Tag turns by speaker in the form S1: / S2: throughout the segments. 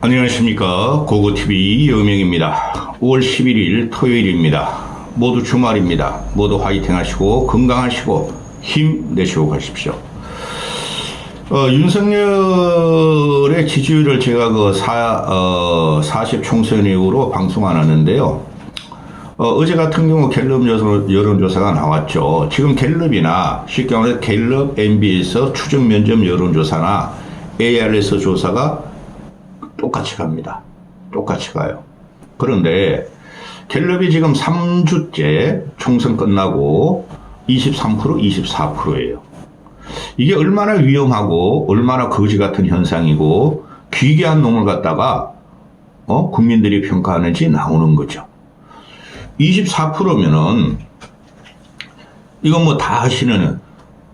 S1: 안녕하십니까. 고고TV 여명입니다. 5월 11일 토요일입니다. 모두 주말입니다. 모두 화이팅 하시고 건강하시고 힘내시고 가십시오. 윤석열의 지지율을 제가 40 총선 이후로 방송 안 하는데요. 어제 같은 경우 갤럽 여론조사가 나왔죠. 지금 갤럽이나 쉽게 말해서 갤럽 MB에서 추정 면접 여론조사나 ARS 조사가 똑같이 갑니다. 똑같이 가요. 그런데 갤럽이 지금 3주째 총선 끝나고 23%, 24%예요. 이게 얼마나 위험하고 얼마나 거지 같은 현상이고 기괴한 놈을 갖다가 국민들이 평가하는지 나오는 거죠. 24%면은 이건 뭐 다 하시는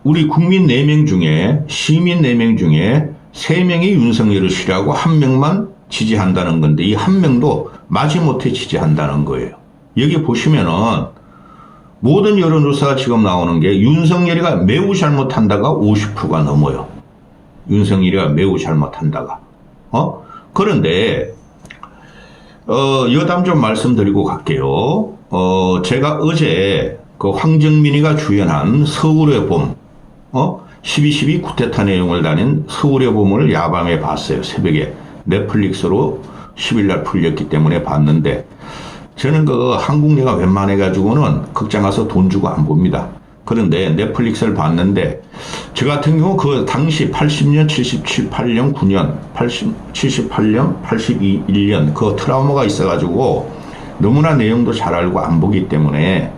S1: 우리 국민 4명 중에 시민 4명 중에 3명이 윤석열을 싫어하고 1명만 지지한다는 건데 이 1명도 마지못해 지지한다는 거예요. 여기 보시면은 모든 여론조사가 지금 나오는 게 윤석열이가 매우 잘못한다가 50%가 넘어요. 윤석열이가 매우 잘못한다가. 그런데 여담 좀 말씀드리고 갈게요. 제가 어제 그 황정민이가 주연한 서울의 봄, 12.12 쿠데타 내용을 다닌 서울의 봄을 야밤에 봤어요. 새벽에. 넷플릭스로 10일날 풀렸기 때문에 봤는데 저는 그 한국내가 웬만해가지고는 극장 가서 돈 주고 안 봅니다. 그런데 넷플릭스를 봤는데 저 같은 경우 그 당시 80년, 77, 8년, 9년, 78년, 81년 그 트라우마가 있어가지고 너무나 내용도 잘 알고 안 보기 때문에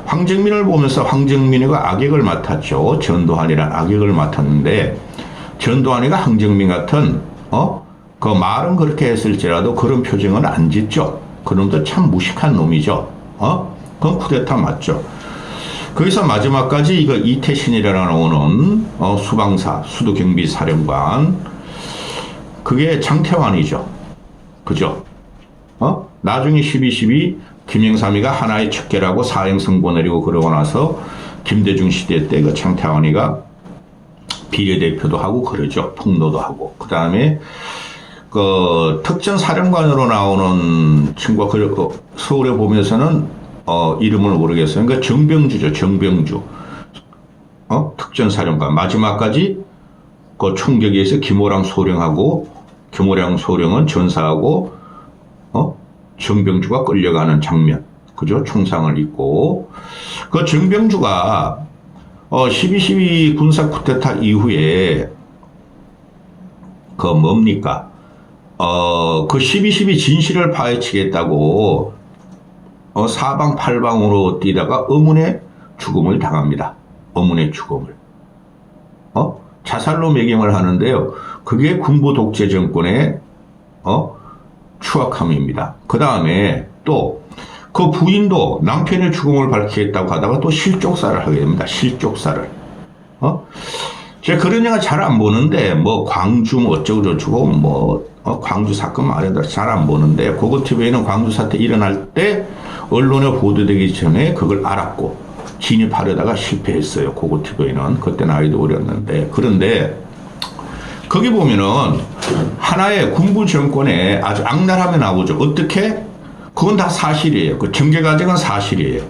S1: 황정민을 보면서 황정민이가 악역을 맡았죠. 전두환이란 악역을 맡았는데 전두환이가 황정민 같은 그 말은 그렇게 했을지라도 그런 표정은 안 짓죠. 그놈도 참 무식한 놈이죠. 그건 쿠데타 맞죠. 거기서 마지막까지 이거 이태신이라는 오는 수방사 수도경비사령관 그게 장태환이죠. 그죠? 나중에 12.12 김영삼이가 하나의 척결하고 사형선고 내리고 그러고 나서 김대중 시대 때 그 장태환이가 비례대표도 하고 그러죠. 통로도 하고. 그 다음에 그 특전사령관으로 나오는 친구가 그 서울에 보면서는 이름을 모르겠어요. 그러니까 정병주죠. 정병주. 특전사령관. 마지막까지 그 총격에서 김호랑 소령은 전사하고 정병주가 끌려가는 장면. 그죠? 총상을 입고. 그 정병주가 12.12 군사 쿠데타 이후에 그 뭡니까? 그 12.12 진실을 파헤치겠다고 사방팔방으로 뛰다가 어문의 죽음을 당합니다. 어문의 죽음을. 자살로 매김을 하는데요. 그게 군부 독재 정권의 추악함입니다. 그 다음에 또 그 부인도 남편의 죽음을 밝히겠다고 하다가 또 실족사를 하게 됩니다. 실족사를. 제가 그런 영화 잘 안 보는데 뭐 광주 뭐 어쩌고저쩌고 뭐 광주 사건 말해도 잘 안 보는데 고고TV에는 광주 사태 일어날 때 언론에 보도되기 전에 그걸 알았고 진입하려다가 실패했어요. 고고TV에는 그때 나이도 어렸는데. 그런데 거기 보면은 하나의 군부 정권에 아주 악랄함이 나오죠. 어떻게? 그건 다 사실이에요. 그 전개 과정은 사실이에요.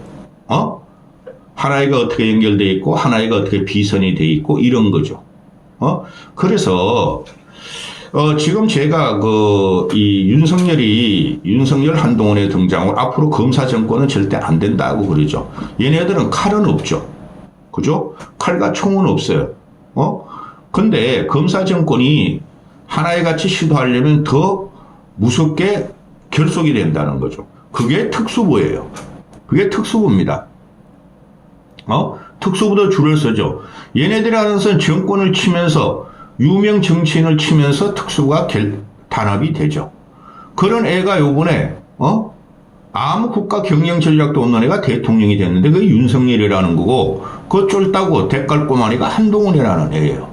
S1: 하나이가 어떻게 연결되어 있고 하나이가 어떻게 비선이 되어 있고 이런 거죠. 그래서 지금 제가 윤석열 한동훈의 등장으로 앞으로 검사 정권은 절대 안 된다고 그러죠. 얘네들은 칼은 없죠. 그죠? 칼과 총은 없어요. 근데 검사 정권이 하나의 같이 시도하려면 더 무섭게 결속이 된다는 거죠. 그게 특수부예요. 그게 특수부입니다. 특수부도 줄을 서죠. 얘네들이 하는 것은 정권을 치면서 유명 정치인을 치면서 특수부가 단합이 되죠. 그런 애가 요번에 아무 국가 경영 전략도 없는 애가 대통령이 됐는데 그게 윤석열이라는 거고 그거 쫄다고 대깔꼬마니가 한동훈이라는 애예요.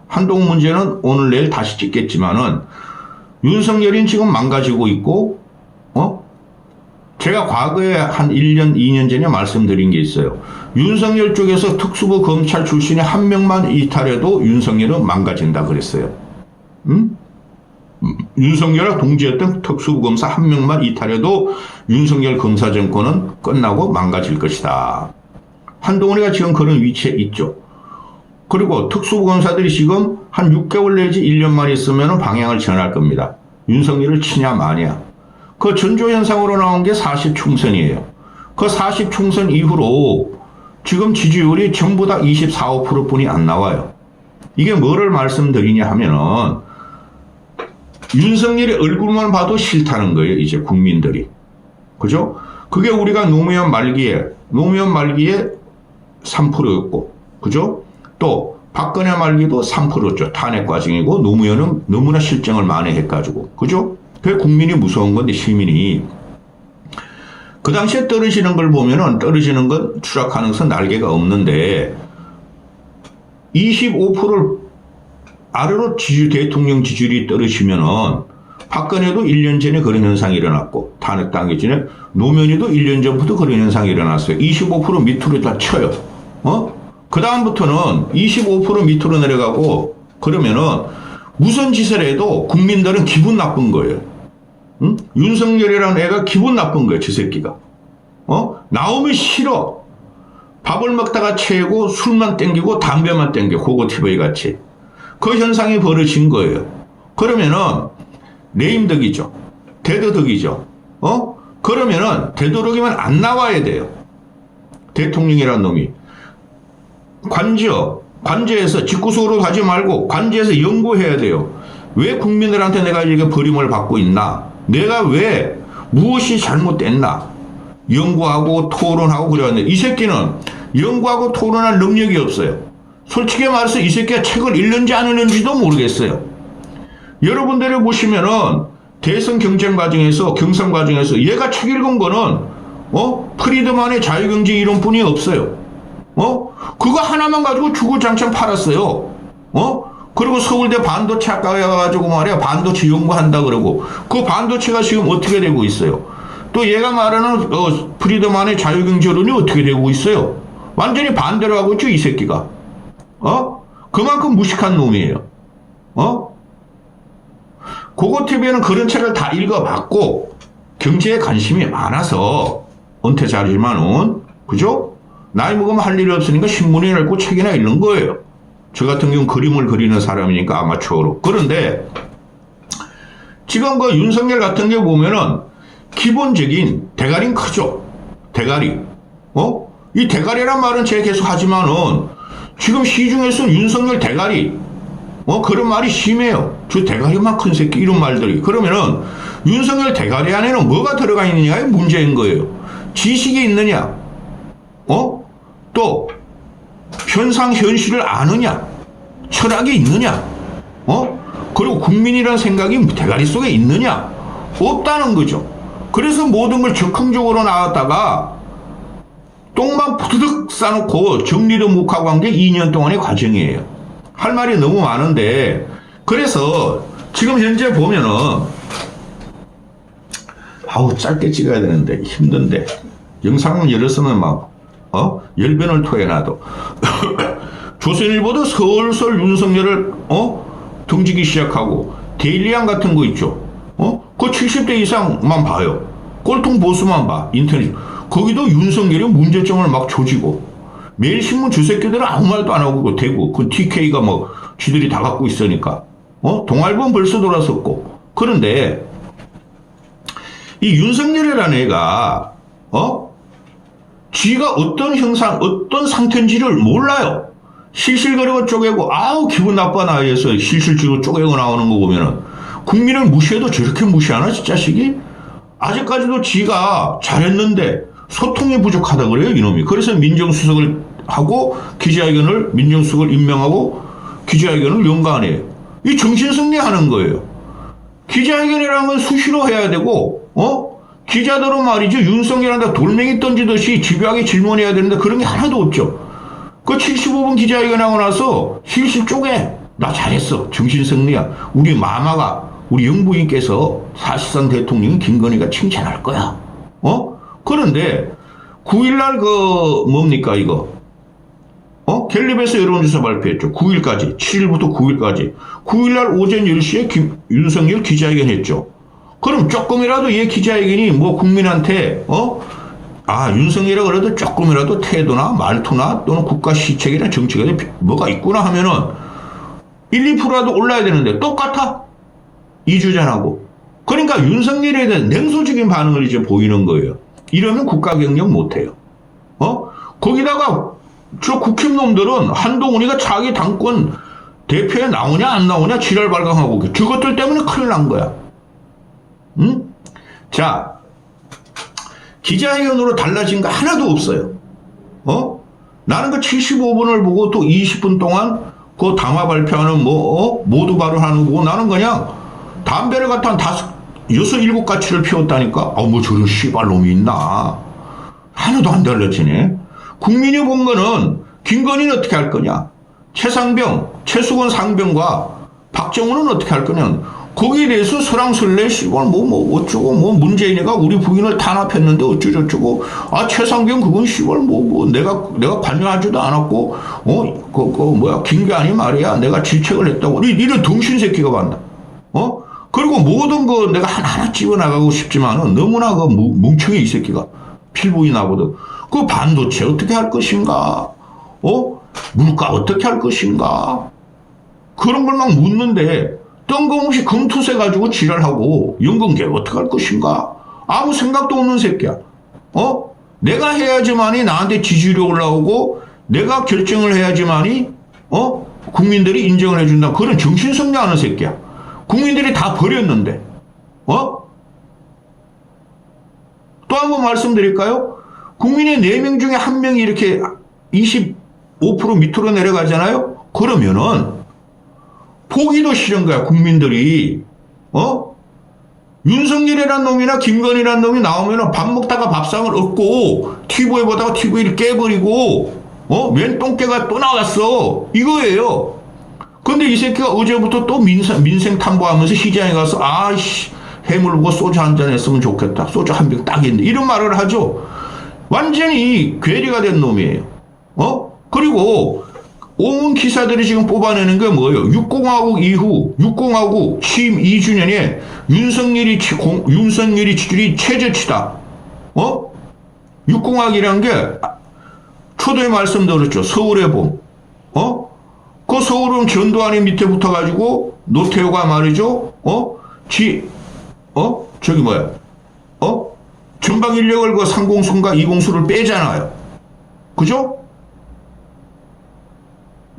S1: 한동훈 문제는 오늘 내일 다시 찍겠지만은 윤석열이 지금 망가지고 있고 제가 과거에 한 1년, 2년 전에 말씀드린 게 있어요. 윤석열 쪽에서 특수부 검찰 출신이 한 명만 이탈해도 윤석열은 망가진다 그랬어요. 윤석열과 동지였던 특수부 검사 한 명만 이탈해도 윤석열 검사 정권은 끝나고 망가질 것이다. 한동훈이가 지금 그런 위치에 있죠. 그리고 특수부 검사들이 지금 한 6개월 내지 1년만 있으면 방향을 전할 겁니다. 윤석열을 치냐 마냐. 그 전조현상으로 나온 게 40총선이에요. 그 40총선 이후로 지금 지지율이 전부 다 24, 5%뿐이 안 나와요. 이게 뭐를 말씀드리냐 하면은 윤석열의 얼굴만 봐도 싫다는 거예요. 이제 국민들이. 그죠? 그게 우리가 노무현 말기에 3%였고, 그죠? 또 박근혜 말기도 3%였죠. 탄핵 과정이고 노무현은 너무나 실정을 만회해가지고, 그죠? 그게 국민이 무서운 건데 시민이. 그 당시에 떨어지는 걸 보면은 떨어지는 건 추락 가능성 날개가 없는데 25%를 아래로 대통령 지지율이 떨어지면은 박근혜도 1년 전에 그런 현상이 일어났고 탄핵 당기 전에 노무현이도 1년 전부터 그런 현상이 일어났어요. 25% 밑으로 다 쳐요. 그 다음부터는 25% 밑으로 내려가고 그러면은 무슨 짓을 해도 국민들은 기분 나쁜 거예요. 응? 윤석열이라는 애가 기분 나쁜 거예요. 저 새끼가. 나오면 싫어. 밥을 먹다가 체고 술만 땡기고 담배만 땡겨. 고고티브이 같이. 그 현상이 벌어진 거예요. 그러면은 레임덕이죠. 대도덕이죠. 그러면은 되도록이면 안 나와야 돼요. 대통령이라는 놈이. 관저에서 집구석으로 가지 말고 관저에서 연구해야 돼요. 왜 국민들한테 내가 이렇게 버림을 받고 있나? 내가 왜 무엇이 잘못됐나? 연구하고 토론하고 그래왔는데 이 새끼는 연구하고 토론할 능력이 없어요. 솔직히 말해서 이 새끼가 책을 읽는지 안 읽는지도 모르겠어요. 여러분들이 보시면은 대선 경선 과정에서 얘가 책 읽은 거는 프리드만의 자유경제 이론뿐이 없어요. 그거 하나만 가지고 주구장창 팔았어요. 그리고 서울대 반도체 학과에 가가지고 말이야 반도체 연구한다 그러고 그 반도체가 지금 어떻게 되고 있어요. 또 얘가 말하는 프리드만의 자유경제론이 어떻게 되고 있어요. 완전히 반대로 하고 있죠 이 새끼가. 그만큼 무식한 놈이에요. 고고TV에는 그런 책을 다 읽어봤고 경제에 관심이 많아서 은퇴자지만은 그죠? 나이 먹으면 할 일이 없으니까 신문이나 읽고 책이나 읽는 거예요. 저 같은 경우는 그림을 그리는 사람이니까 아마추어로. 그런데 지금 그 윤석열 같은 경우 보면은 기본적인 대가리는 크죠. 대가리. 이 대가리란 말은 제가 계속 하지만은 지금 시중에서는 윤석열 대가리 그런 말이 심해요. 저 대가리만 큰 새끼 이런 말들이. 그러면은 윤석열 대가리 안에는 뭐가 들어가 있느냐의 문제인 거예요. 지식이 있느냐? 또 현상 현실을 아느냐? 철학이 있느냐? 그리고 국민이라는 생각이 대가리 속에 있느냐? 없다는 거죠. 그래서 모든 걸 적극적으로 나왔다가 똥만 푸드득 싸놓고 정리도 못하고 한 게 2년 동안의 과정이에요. 할 말이 너무 많은데 그래서 지금 현재 보면은 짧게 찍어야 되는데 힘든데 영상을 열었으면 막 열변을 토해놔도 조선일보도 설설 윤석열을 등지기 시작하고 데일리안 같은 거 있죠. 그 70대 이상만 봐요. 꼴통 보수만 봐. 인터넷. 거기도 윤석열이 문제점을 막 조지고 매일신문 주새끼들은 아무 말도 안 하고 대고 그 TK가 뭐 쥐들이 다 갖고 있으니까 동아일보는 벌써 돌아섰고. 그런데 이 윤석열이라는 애가 쥐가 어떤 형상 어떤 상태인지를 몰라요. 실실거리고 쪼개고 기분 나빠 나이에서 실실지고 쪼개고 나오는 거 보면은 국민을 무시해도 저렇게 무시하나 저 자식이? 아직까지도 지가 잘했는데 소통이 부족하다 그래요 이놈이. 그래서 민정수석을 하고 민정수석을 임명하고 기자회견을 연가하네요. 이 정신승리하는 거예요. 기자회견이라는 건 수시로 해야 되고 기자들은 말이죠 윤석열한테 돌멩이 던지듯이 집요하게 질문해야 되는데 그런 게 하나도 없죠. 그 75분 기자회견하고 나서 실실 쪼개. 나 잘했어. 정신승리야. 우리 마마가 우리 영부인께서 사실상 대통령이 김건희가 칭찬할 거야. 그런데 9일날 뭡니까 이거 갤립에서 여론조사 발표했죠. 9일까지, 7일부터 9일까지. 9일날 오전 10시에 윤석열 기자회견 했죠. 그럼 조금이라도 얘 기자회견이 뭐 국민한테, 윤석열이라 그래도 조금이라도 태도나 말투나 또는 국가 시책이나 정책에 뭐가 있구나 하면은 1, 2%라도 올라야 되는데 똑같아. 2주 전하고. 그러니까 윤석열에 대한 냉소적인 반응을 이제 보이는 거예요. 이러면 국가 경영 못해요. 거기다가 저 국힘놈들은 한동훈이가 자기 당권 대표에 나오냐 안 나오냐 지랄 발광하고 저것들 때문에 큰일 난 거야. 응? 자, 기자회견으로 달라진 거 하나도 없어요. 나는 그 75분을 보고 또 20분 동안 그 담화 발표하는 모두 발언하는 거 보고 나는 그냥 담배를 갖다 한 6, 7가치를 피웠다니까. 뭐 저런 씨발놈이 있나. 하나도 안 달라지네. 국민이 본 거는 김건희는 어떻게 할 거냐. 최상병, 최수건 상병과 박정훈은 어떻게 할 거냐. 거기에 대해서 설랑설레 씨발 어쩌고 문재인이가 우리 부인을 탄압했는데 어쩌고저쩌고 최상병 그건 씨발 내가 관여하지도 않았고 김관이 말이야 내가 질책을 했다고 이런 덩신새끼가 반다. 그리고 모든 거 내가 하나하나 집어나가고 싶지만은 너무나 그 뭉청이 이 새끼가 필부이 나거든. 그 반도체 어떻게 할 것인가? 물가 어떻게 할 것인가? 그런 걸 막 묻는데 뜬금없이 금투세 가지고 지랄하고 연금개혁 어떻게 할 것인가? 아무 생각도 없는 새끼야. 내가 해야지만이 나한테 지지율이 올라오고 내가 결정을 해야지만이 국민들이 인정을 해준다. 그런 정신성장하는 새끼야. 국민들이 다 버렸는데. 또 한 번 말씀드릴까요? 국민의 4명 중에 1명이 이렇게 25% 밑으로 내려가잖아요? 그러면은 보기도 싫은 거야, 국민들이. 윤석열이란 놈이나 김건희란 놈이 나오면은 밥 먹다가 밥상을 얻고 TV에 보다가 TV를 깨버리고 웬 똥개가 또 나왔어. 이거예요. 근데 이 새끼가 어제부터 또 민생 탐구하면서 시장에 가서 해물 먹고 소주 한잔 했으면 좋겠다. 소주 한 병 딱 있는데 이런 말을 하죠. 완전히 괴리가 된 놈이에요. 그리고 온 기사들이 지금 뽑아내는 게 뭐예요? 6공화국 이후 6공화국 취임 2주년에 윤석열이 지지율이 최저치다. 6공화국이라는 게 초도에 말씀드렸죠. 서울의 봄. 그 서울은 전두환이 밑에 붙어가지고 노태우가 말이죠. 전방 인력을 그 상공수과 이공수를 빼잖아요. 그죠?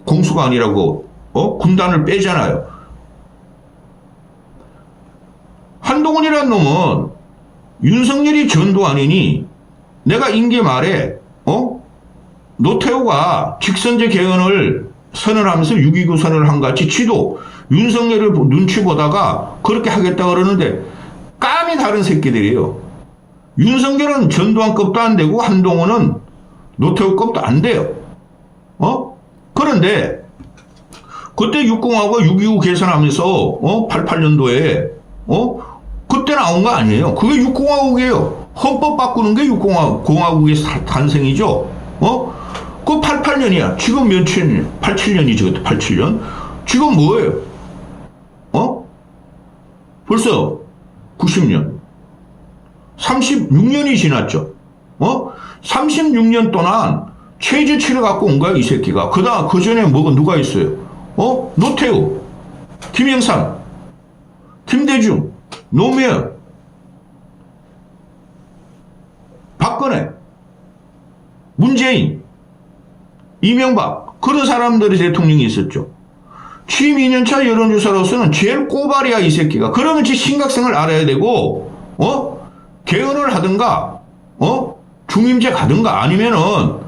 S1: 공수가 아니라고 군단을 빼잖아요. 한동훈이란 놈은 윤석열이 전두환이니 내가 임기 말에 노태우가 직선제 개헌을 선언하면서 6.29 선언을 한 같이 지도 윤석열을 눈치 보다가 그렇게 하겠다 그러는데 깜이 다른 새끼들이에요. 윤석열은 전두환급도 안 되고 한동훈은 노태우급도 안 돼요. 그런데 그때 6공화국과 6.25 개선하면서 88년도에 그때 나온 거 아니에요. 그게 6공화국이에요. 헌법 바꾸는 게 6공화국의 탄생이죠. 그 88년이야. 지금 며칠 87년이지 그때 87년. 지금 뭐예요? 벌써 90년. 36년이 지났죠. 36년 동안 최저치를 갖고 온 거야, 이 새끼가. 그 전에 누가 있어요? 노태우, 김영삼, 김대중, 노무현, 박근혜, 문재인, 이명박, 그런 사람들이 대통령이 있었죠. 취임 2년차 여론조사로서는 제일 꼬발이야, 이 새끼가. 그러면 지 심각성을 알아야 되고, 개헌을 하든가, 중임제 가든가 아니면은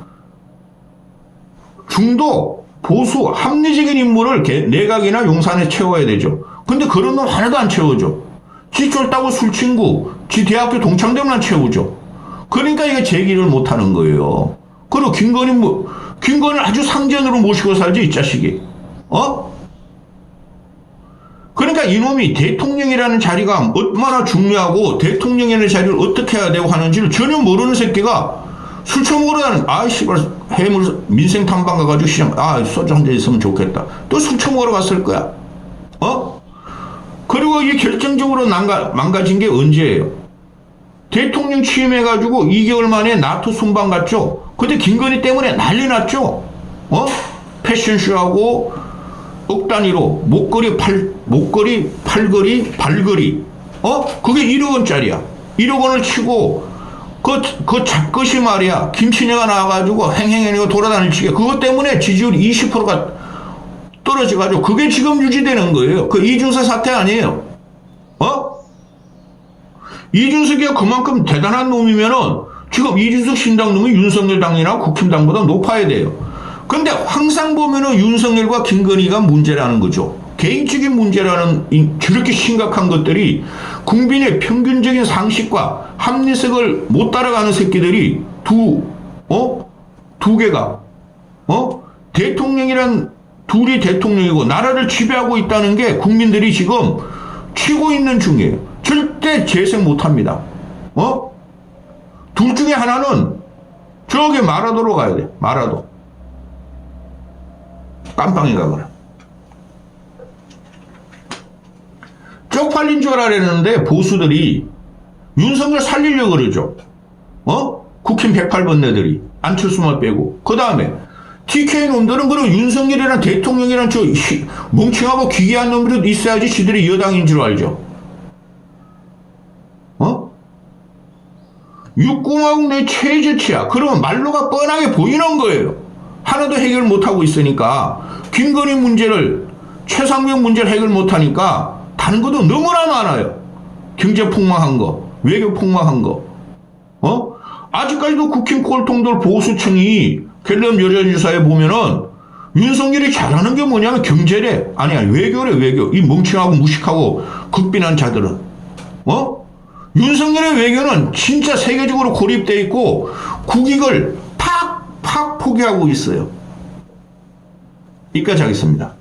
S1: 중도, 보수, 합리적인 인물을 내각이나 용산에 채워야 되죠. 근데 그런 놈 하나도 안 채워줘. 지 쫄따고 술 친구, 지 대학교 동창들만 채우죠. 그러니까 이게 제기를 못 하는 거예요. 그리고 김건희를 아주 상전으로 모시고 살지, 이 자식이. 그러니까 이놈이 대통령이라는 자리가 얼마나 중요하고 대통령이라는 자리를 어떻게 해야 되고 하는지를 전혀 모르는 새끼가 술 처먹으러 다니는, 씨발, 해물 민생 탐방 가가지고 시장 소주 한 잔 있으면 좋겠다. 또 술 처먹으러 갔을 거야. 그리고 이 결정적으로 망가진 게 언제예요? 대통령 취임해가지고 2개월 만에 나토 순방 갔죠. 그때 김건희 때문에 난리 났죠. 패션쇼하고 억 단위로 목걸이, 팔걸이, 발걸이. 그게 1억 원짜리야. 1억 원을 치고 그 잡것이 말이야. 김치녀가 나와가지고 행행행행 돌아다닐 치게. 그것 때문에 지지율이 20%가 떨어져가지고 그게 지금 유지되는 거예요. 그 이준석 사태 아니에요. 이준석이가 그만큼 대단한 놈이면은 지금 이준석 신당 놈이 윤석열 당이나 국힘당보다 높아야 돼요. 근데 항상 보면은 윤석열과 김건희가 문제라는 거죠. 개인적인 문제라는 저렇게 심각한 것들이 국민의 평균적인 상식과 합리성을 못 따라가는 새끼들이 두 개가 대통령이란 둘이 대통령이고 나라를 지배하고 있다는 게 국민들이 지금 치고 있는 중이에요. 절대 재생 못합니다. 둘 중에 하나는 저기 마라도로 가야 돼. 마라도. 깜빵에 가거나. 쪽팔린 줄 알았는데 보수들이 윤석열 살리려고 그러죠. 국힘 108번 내들이 안철수만 빼고. 그 다음에 TK 놈들은 그럼 윤석열이랑 대통령이랑 저 멍청하고 기괴한 놈들도 있어야지 지들이 여당인 줄 알죠. 육공화국 내 최저치야. 그러면 말로가 뻔하게 보이는 거예요. 하나도 해결 못하고 있으니까. 김건희 문제를, 최상병 문제를 해결 못하니까 다른 것도 너무나 많아요. 경제 폭망한 거, 외교 폭망한 거. 아직까지도 국힘 꼴통들 보수층이 갤럽 여론조사에 보면은 윤석열이 잘하는 게 뭐냐면 경제래. 아니야, 외교래, 외교. 이 멍청하고 무식하고 극빈한 자들은. 윤석열의 외교는 진짜 세계적으로 고립되어 있고 국익을 팍 포기하고 있어요. 여기까지 하겠습니다.